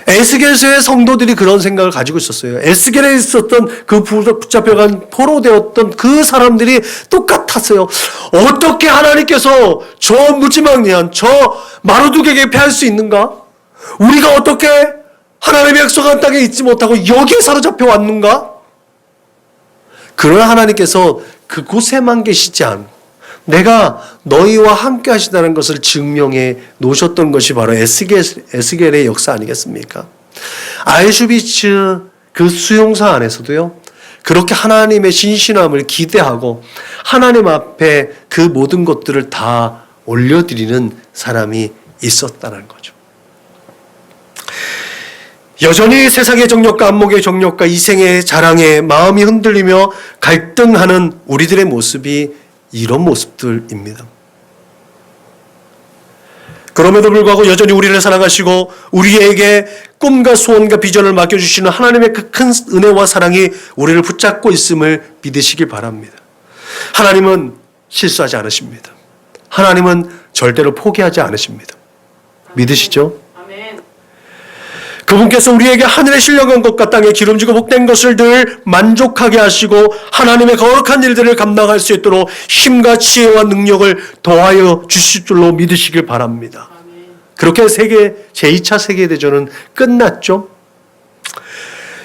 에스겔서의 성도들이 그런 생각을 가지고 있었어요. 에스겔에 있었던 그 붙잡혀간 포로되었던 그 사람들이 똑같았어요. 어떻게 하나님께서 저 무지막지한 저 마루두개에게 패할 수 있는가? 우리가 어떻게 하나님의 약속한 땅에 있지 못하고 여기에 사로잡혀 왔는가? 그러나 하나님께서 그곳에만 계시지 않고 내가 너희와 함께 하시다는 것을 증명해 놓으셨던 것이 바로 에스겔의 역사 아니겠습니까? 아우슈비츠 그 수용소 안에서도요, 그렇게 하나님의 신실함을 기대하고 하나님 앞에 그 모든 것들을 다 올려드리는 사람이 있었다는 거죠. 여전히 세상의 정욕과 안목의 정욕과 이생의 자랑에 마음이 흔들리며 갈등하는 우리들의 모습이 이런 모습들입니다. 그럼에도 불구하고 여전히 우리를 사랑하시고 우리에게 꿈과 소원과 비전을 맡겨주시는 하나님의 그 큰 은혜와 사랑이 우리를 붙잡고 있음을 믿으시길 바랍니다. 하나님은 실수하지 않으십니다. 하나님은 절대로 포기하지 않으십니다. 믿으시죠? 그분께서 우리에게 하늘에 실려간 것과 땅에 기름지고 복된 것을 늘 만족하게 하시고 하나님의 거룩한 일들을 감당할 수 있도록 힘과 지혜와 능력을 더하여 주실 줄로 믿으시길 바랍니다. 그렇게 제2차 세계대전은 끝났죠.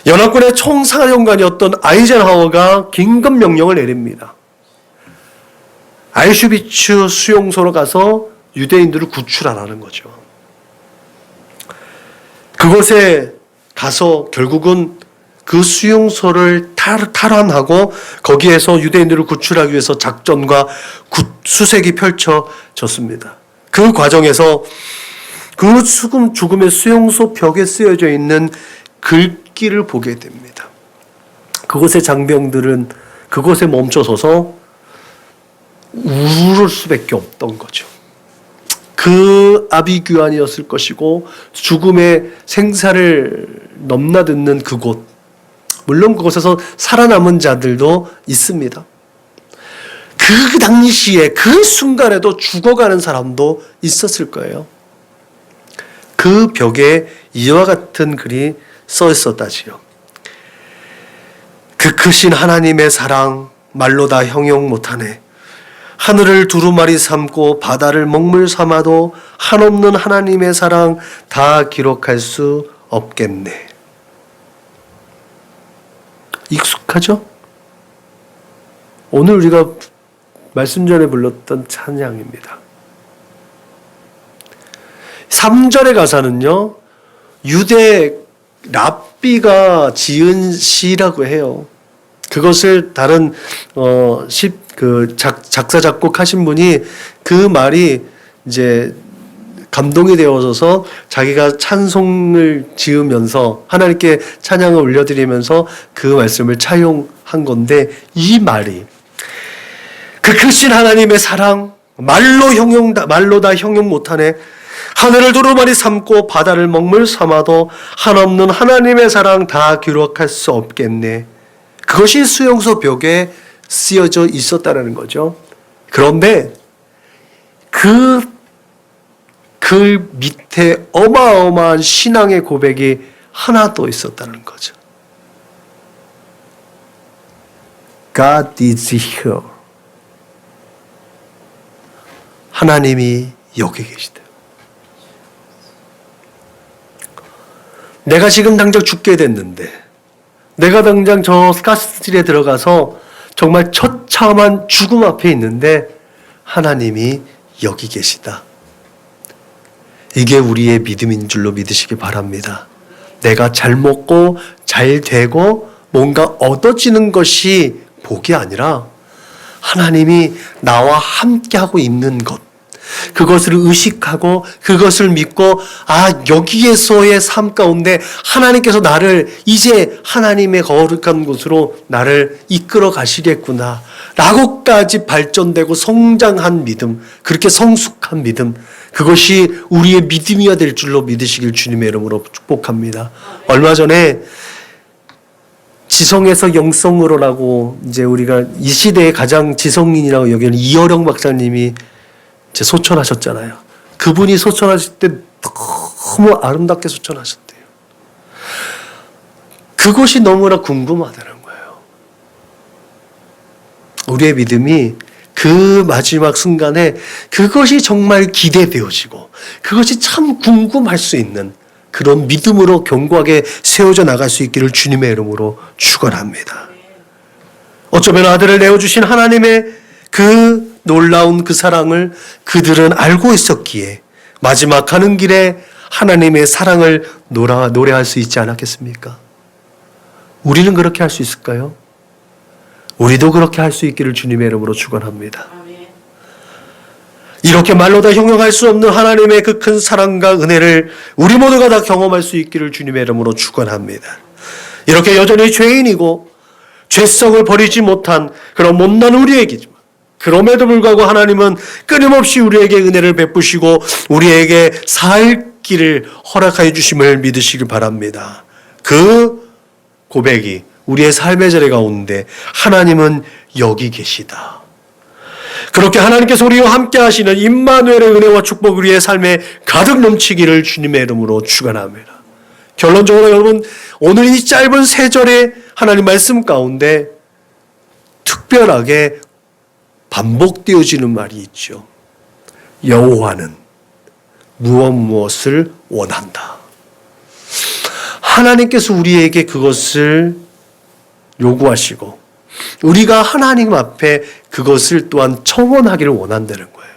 연합군의 총사령관이었던 아이젠하워가 긴급 명령을 내립니다. 아우슈비츠 수용소로 가서 유대인들을 구출하라는 거죠. 그곳에 가서 결국은 그 수용소를 탈환하고 거기에서 유대인들을 구출하기 위해서 작전과 수색이 펼쳐졌습니다. 그 과정에서 그 죽음의 수용소 벽에 쓰여져 있는 글귀를 보게 됩니다. 그곳의 장병들은 그곳에 멈춰서서 울을 수밖에 없던 거죠. 그 아비규환이었을 것이고 죽음의 생사를 넘나드는 그곳, 물론 그곳에서 살아남은 자들도 있습니다. 그 당시에 그 순간에도 죽어가는 사람도 있었을 거예요. 그 벽에 이와 같은 글이 써 있었다지요. 그 크신 하나님의 사랑 말로 다 형용 못하네. 하늘을 두루마리 삼고 바다를 먹물 삼아도 한없는 하나님의 사랑 다 기록할 수 없겠네. 익숙하죠? 오늘 우리가 말씀 전에 불렀던 찬양입니다. 3절의 가사는요, 유대 랍비가 지은 시라고 해요. 그것을 다른 작사 작곡하신 분이 그 말이 이제 감동이 되어져서 자기가 찬송을 지으면서 하나님께 찬양을 올려드리면서 그 말씀을 차용한 건데, 이 말이 그 크신 하나님의 사랑 말로 다 형용 못하네. 하늘을 두루마리 삼고 바다를 먹물 삼아도 한없는 하나님의 사랑 다 기록할 수 없겠네. 그것이 수용소 벽에 쓰여져 있었다는 거죠. 그런데 그 글 밑에 어마어마한 신앙의 고백이 하나 더 있었다는 거죠. God is here. 하나님이 여기 계시다. 내가 지금 당장 죽게 됐는데, 내가 당장 저 가스실에 들어가서 정말 처참한 죽음 앞에 있는데 하나님이 여기 계시다. 이게 우리의 믿음인 줄로 믿으시기 바랍니다. 내가 잘 먹고 잘 되고 뭔가 얻어지는 것이 복이 아니라 하나님이 나와 함께하고 있는 것, 그것을 의식하고 그것을 믿고, 여기에서의 삶 가운데 하나님께서 나를 이제 하나님의 거룩한 곳으로 나를 이끌어 가시겠구나 라고까지 발전되고 성장한 믿음, 그렇게 성숙한 믿음, 그것이 우리의 믿음이야 될 줄로 믿으시길 주님의 이름으로 축복합니다. 얼마 전에 지성에서 영성으로라고 이제 우리가 이 시대의 가장 지성인이라고 여기는 이어령 박사님이 이제 소천하셨잖아요. 그분이 소천하실 때 너무 아름답게 소천하셨대요. 그것이 너무나 궁금하다는 거예요. 우리의 믿음이 그 마지막 순간에 그것이 정말 기대되어지고 그것이 참 궁금할 수 있는 그런 믿음으로 견고하게 세워져 나갈 수 있기를 주님의 이름으로 축원합니다. 어쩌면 아들을 내어주신 하나님의 그 놀라운 그 사랑을 그들은 알고 있었기에 마지막 가는 길에 하나님의 사랑을 노래할 수 있지 않았겠습니까? 우리는 그렇게 할 수 있을까요? 우리도 그렇게 할 수 있기를 주님의 이름으로 축원합니다. 이렇게 말로 다 형용할 수 없는 하나님의 그 큰 사랑과 은혜를 우리 모두가 다 경험할 수 있기를 주님의 이름으로 축원합니다. 이렇게 여전히 죄인이고 죄성을 버리지 못한 그런 못난 우리에게지만 그럼에도 불구하고 하나님은 끊임없이 우리에게 은혜를 베푸시고 우리에게 살 길을 허락하여 주심을 믿으시길 바랍니다. 그 고백이 우리의 삶의 자리 가운데 하나님은 여기 계시다. 그렇게 하나님께서 우리와 함께 하시는 임마누엘의 은혜와 축복 우리의 삶에 가득 넘치기를 주님의 이름으로 축원합니다. 결론적으로 여러분 오늘 이 짧은 세 절의 하나님 말씀 가운데 특별하게 반복되어지는 말이 있죠. 여호와는 무엇을 원한다. 하나님께서 우리에게 그것을 요구하시고 우리가 하나님 앞에 그것을 또한 청원하기를 원한다는 거예요.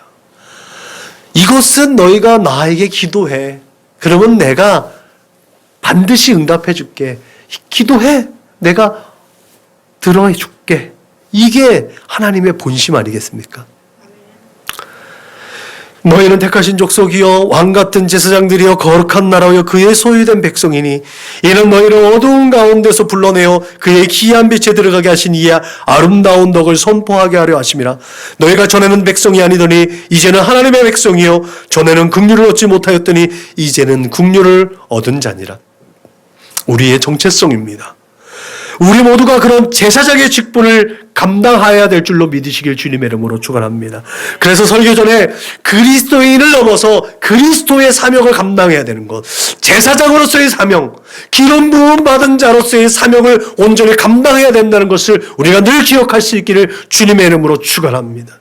이것은 너희가 나에게 기도해. 그러면 내가 반드시 응답해 줄게. 기도해. 내가 들어해 줄게. 이게 하나님의 본심 아니겠습니까? 너희는 택하신 족속이여 왕같은 제사장들이여 거룩한 나라여 그의 소유된 백성이니 이는 너희를 어두운 가운데서 불러내어 그의 기이한 빛에 들어가게 하신 이의 아름다운 덕을 선포하게 하려 하심이라. 너희가 전에는 백성이 아니더니 이제는 하나님의 백성이요 전에는 긍휼을 얻지 못하였더니 이제는 긍휼을 얻은 자니라. 우리의 정체성입니다. 우리 모두가 그런 제사장의 직분을 감당해야 될 줄로 믿으시길 주님의 이름으로 축원합니다. 그래서 설교 전에 그리스도인을 넘어서 그리스도의 사명을 감당해야 되는 것, 제사장으로서의 사명, 기름 부음 받은 자로서의 사명을 온전히 감당해야 된다는 것을 우리가 늘 기억할 수 있기를 주님의 이름으로 축원합니다.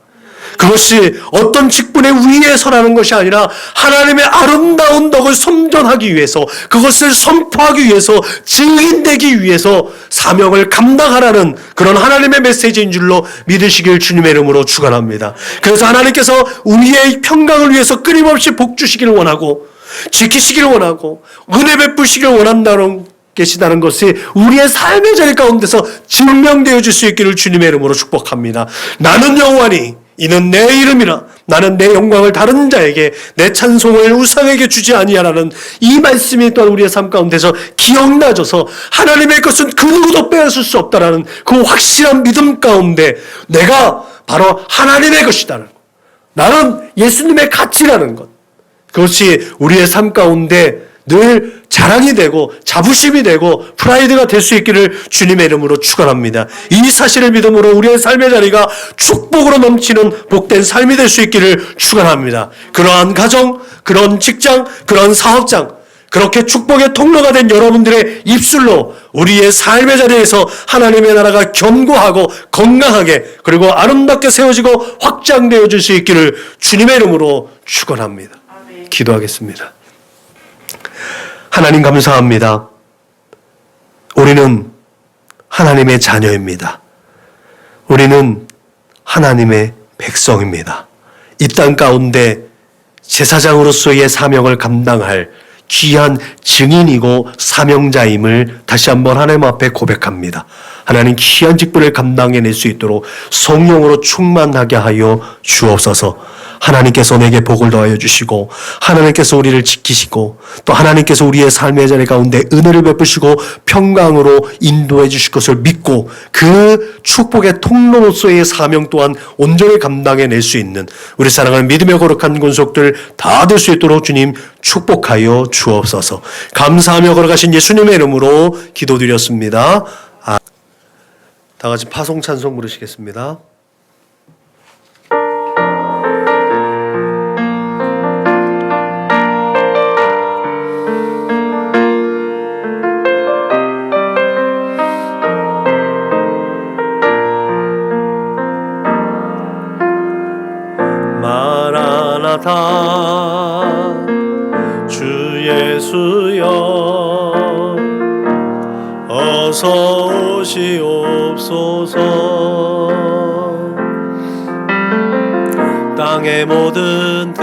그것이 어떤 직분의 위에 서라는 것이 아니라 하나님의 아름다운 덕을 선전하기 위해서 그것을 선포하기 위해서 증인되기 위해서 사명을 감당하라는 그런 하나님의 메시지인 줄로 믿으시길 주님의 이름으로 축원합니다. 그래서 하나님께서 우리의 평강을 위해서 끊임없이 복 주시기를 원하고 지키시기를 원하고 은혜 베푸시기를 원한다는 계시다는 것이 우리의 삶의 자리 가운데서 증명되어 줄 수 있기를 주님의 이름으로 축복합니다. 나는 여호와니 이는 내 이름이라 나는 내 영광을 다른 자에게 내 찬송을 우상에게 주지 아니하라는 이 말씀이 또한 우리의 삶 가운데서 기억나져서 하나님의 것은 그 누구도 빼앗을 수 없다라는 그 확실한 믿음 가운데 내가 바로 하나님의 것이다는 것, 나는 예수님의 가치라는 것, 그것이 우리의 삶 가운데 늘 자랑이 되고 자부심이 되고 프라이드가 될 수 있기를 주님의 이름으로 축원합니다. 이 사실을 믿음으로 우리의 삶의 자리가 축복으로 넘치는 복된 삶이 될 수 있기를 축원합니다. 그러한 가정, 그런 직장, 그런 사업장, 그렇게 축복의 통로가 된 여러분들의 입술로 우리의 삶의 자리에서 하나님의 나라가 견고하고 건강하게 그리고 아름답게 세워지고 확장되어질 수 있기를 주님의 이름으로 축원합니다. 기도하겠습니다. 하나님 감사합니다. 우리는 하나님의 자녀입니다. 우리는 하나님의 백성입니다. 이 땅 가운데 제사장으로서의 사명을 감당할 귀한 증인이고 사명자임을 다시 한번 하나님 앞에 고백합니다. 하나님 귀한 직분을 감당해낼 수 있도록 성령으로 충만하게 하여 주옵소서. 하나님께서 내게 복을 더하여 주시고 하나님께서 우리를 지키시고 또 하나님께서 우리의 삶의 자리 가운데 은혜를 베푸시고 평강으로 인도해 주실 것을 믿고 그 축복의 통로로서의 사명 또한 온전히 감당해낼 수 있는 우리 사랑하는 믿음의 거룩한 권속들 다 될 수 있도록 주님 축복하여 주옵소서. 감사하며 걸어가신 예수님의 이름으로 기도드렸습니다. 다 같이 파송 찬송 부르시겠습니다. 마라나타 주 예수여 어서 오시옵소서. 땅의 모든 뜻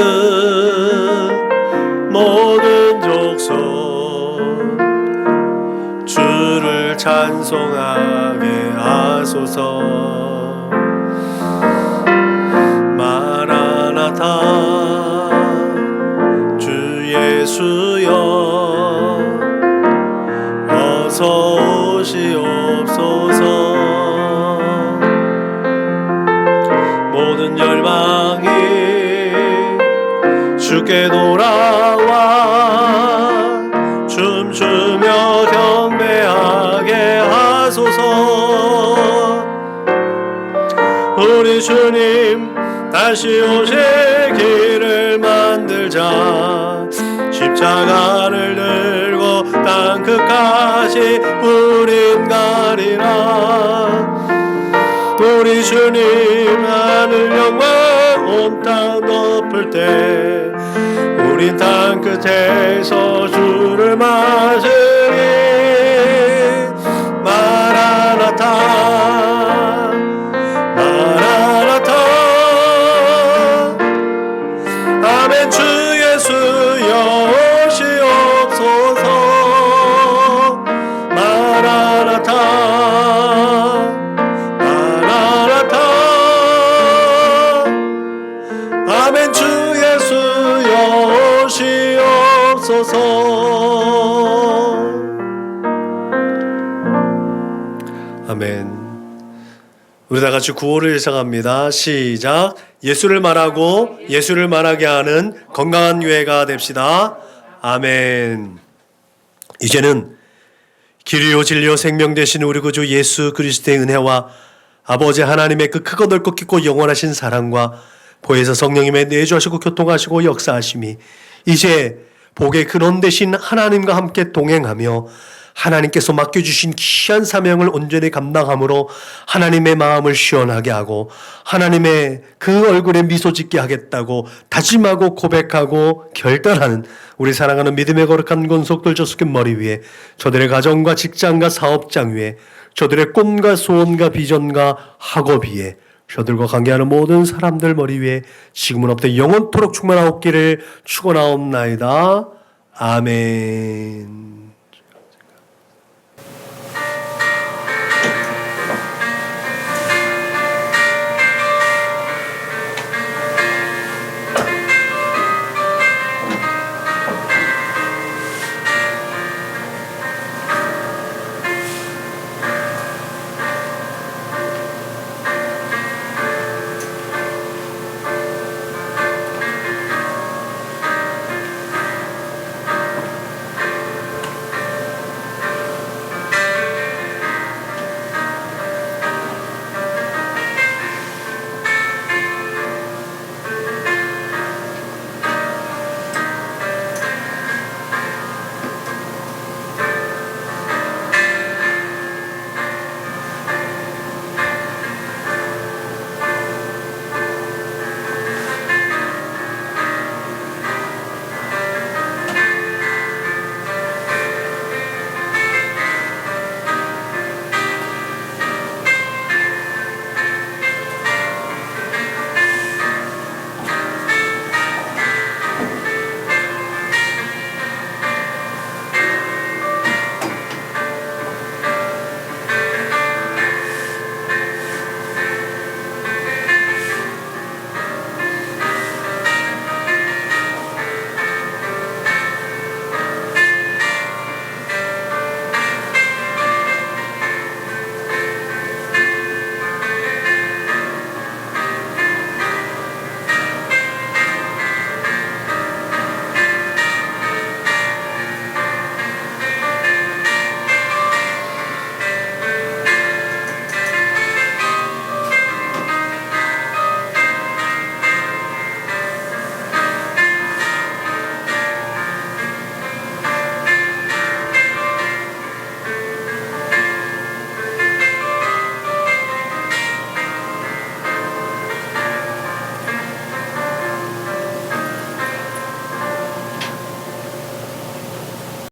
모든 족속 주를 찬송하게 하소서. 마라나타 주 예수여 어서 오시옵소서. 모든 열방이 주께 돌아와 춤추며 경배하게 하소서. 우리 주님 다시 오실 길을 만들자. 십자가를 들고 땅 끝까지 우린 가리라. 우리 주님 하늘 영광 온 땅 덮을 때 우린 땅 끝에서 주를 맞으리. 마라나타 마라나타 아멘. 주 예수여 오시옵소서. 마라나타 마라나타 아멘. 주 예수여 오시옵소서. 아멘. 우리 다 같이 구호를 일상합니다. 시작. 예수를 말하고 예수를 말하게 하는 건강한 교회가 됩시다. 아멘. 이제는 길이요 진리요 생명 되신 우리 구주 예수 그리스도의 은혜와 아버지 하나님의 그 크고 넓고 깊고 영원하신 사랑과 보혜사 성령님의 내주하시고 교통하시고 역사하심이 이제 복의 근원 되신 하나님과 함께 동행하며 하나님께서 맡겨주신 귀한 사명을 온전히 감당함으로 하나님의 마음을 시원하게 하고 하나님의 그 얼굴에 미소 짓게 하겠다고 다짐하고 고백하고 결단하는 우리 사랑하는 믿음의 거룩한 권속들 저수의 머리 위에 저들의 가정과 직장과 사업장 위에 저들의 꿈과 소원과 비전과 학업 위에 저들과 관계하는 모든 사람들 머리 위에 지금은 없되 영원토록 충만하옵기를 축원하옵나이다. 아멘.